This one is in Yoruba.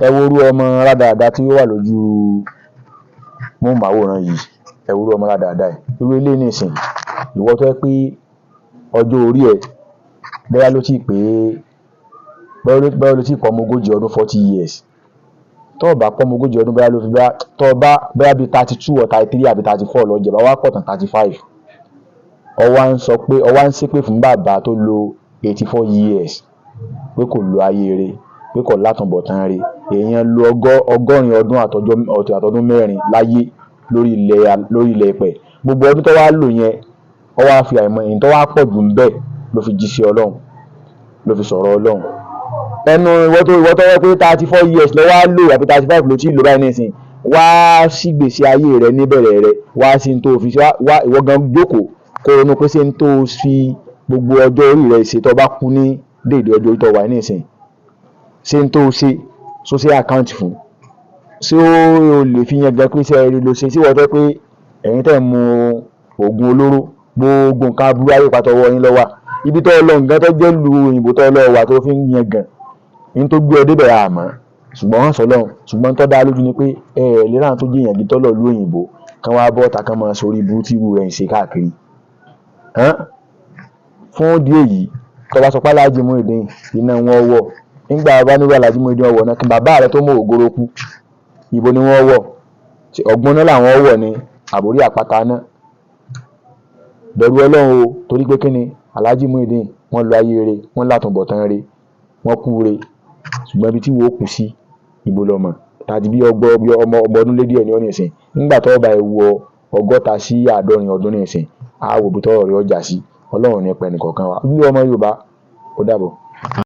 ẹ wo orú ọmọ rádaràda tí ó wà lójú móhùnmáwòrán yìí, ẹ wo orú ọmọ rádaràda yìí. Irú ilé nìsín ìwọ tó yẹ pé ọjọ́ orí ẹ bóyá ló ti pé bóyá ló ti pọ̀ ọmọ ogójì ọdún 40 years, tó o bá pọ̀ ọmọ ogójì ọdún bóyá ló fi tó o bá bóyá bíi 32 or 33 àbí 34 lọ jẹ bá wá pọ̀ tán 35, ọwá ń sọ pé ọwá ń ṣépè fún bàbá tó lo 84 years pé kò lo ayé rẹ̀, pé kò látúnbọ̀tán rẹ̀. Èèyàn lo ọgọ́rin ọdún àtọdún mẹ́rin láyé lórí ilẹ̀ ìpẹ̀. Gbogbo ọdún tó wá lò yẹn ó wá fi àìmọ̀ èyí tó wá pọ̀ jù ń bẹ̀ ló fi jíṣẹ́ Ọlọ́run, ló fi sọ̀rọ̀ Ọlọ́run. Ẹnu ìwọ tó wẹ́ pé 34 years lọ wá lò àbí 35 ló ti lò báyìí nísìn, wá sí gbèsè ayé rẹ̀ níbẹ̀rẹ̀ rẹ̀, wá sí ní tó fi wá ìwọ gan jókòó kó ronú pé ṣé ní tó fi gbogbo ọjọ́ orí rẹ̀ ṣe tó bá kú ní déédéé ọjọ́ orí tó wà nísìn, ṣé ní tó ṣe so ṣe àkáǹtì fún, ṣé o lè fi yẹn gan pé ṣe rí ló ṣe sí wọ́n tó pé ẹ̀yin tẹ̀ mu oògùn olóró gbogbo nǹkan aburú ayé pàtọ́wọ́ yín lọ́wọ́ ibi tó lọ nǹkan tó jẹ́ lu òyìnbó tó lọ wà tó fi ń yẹn gan ní tó gbé ọ débẹ̀ àmọ́ ṣùgbọ́n wọ́n sọ lọ́hùn ṣùgbọ́n tó dá lójú ni pé lérà tó jẹ́ èèyàn gidi tó lọ lu òyìnbó kan wá bọ́ ta kan máa sórí ibú tí irú rẹ̀ ń ṣe káàkiri. Fún díẹ̀ yìí tó bá sọ pé Alhaji Muyideen iná wọn wọ̀ nígbà bá nígbà Alhaji Muyideen wọ̀ náà kí bàbá rẹ̀ tó mọ ògoro kú ibo ni wọ́n wọ̀ ọgbọ́n náà làwọn wọ̀ ní àbórí àpáta náà. Bẹ̀rù Ọlọ́run o, torí pé kíni Alhaji Muyideen wọ́n lo ayé rẹ̀, wọ́n látúnbọ̀tán rẹ̀, wọ́n kú rẹ̀, ṣùgbọ́n ibi tí wọ́n kù sí ibo lọ́mọ tàbí bí ọmọ ọdún lé díẹ̀ ní ọ̀nà ìsìn nígbà tó bá wọ 60 sí 70 ọdún ní ìsìn á wò bí tọ́rọ̀ rẹ̀ ọjà sí. Ọlọ́run ní pẹ́ nìkọ̀ọ̀kan wa. Bí ọmọ Yorùbá ó dàbọ̀.